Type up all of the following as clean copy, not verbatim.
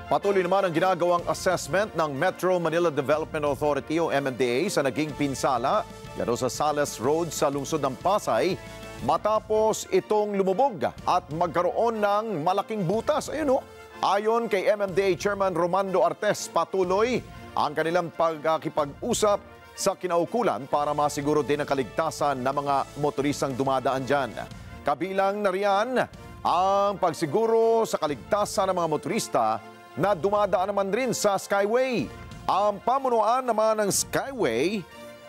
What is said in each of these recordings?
Patuloy naman ang ginagawang assessment ng Metro Manila Development Authority o MMDA sa naging pinsala dito sa Sales Road sa lungsod ng Pasay matapos itong lumubog at magkaroon ng malaking butas. Ayun o, ayon kay MMDA Chairman Romando Artes, patuloy ang kanilang pagkikipag-usap sa kinaukulan para masiguro din ang kaligtasan ng mga motoristang dumadaan dyan. Kabilang na riyan ang pagsiguro sa kaligtasan ng mga motorista na dumadaan naman rin sa Skyway. Ang pamunuan naman ng Skyway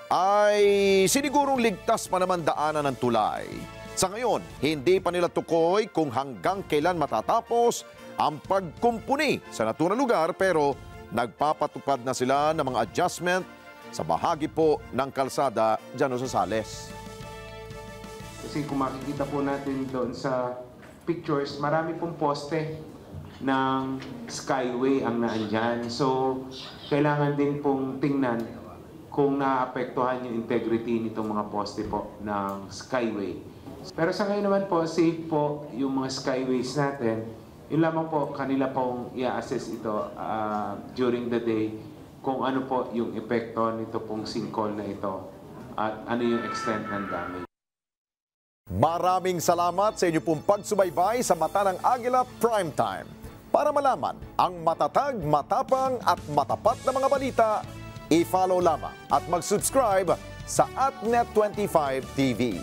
ay sinigurong ligtas pa naman daanan ng tulay. Sa ngayon, hindi pa nila tukoy kung hanggang kailan matatapos ang pagkumpuni sa naturang lugar pero nagpapatupad na sila ng mga adjustment sa bahagi po ng kalsada dyan sa Sales. Kasi kung makikita po natin doon sa pictures, marami pong poste ng Skyway ang naandyan. So, kailangan din pong tingnan kung naapektuhan yung integrity nitong mga poste po ng Skyway. Pero sa ngayon naman po, safe po yung mga Skyways natin. Yun lamang po, kanila pong i-assess ito during the day kung ano po yung epekto nito pong sinkhole na ito at ano yung extent ng damage. Maraming salamat sa inyo pong pagsubaybay sa Mata ng Agila Primetime. Para malaman ang matatag, matapang at matapat na mga balita, i-follow lamang at mag-subscribe sa @Net25 TV.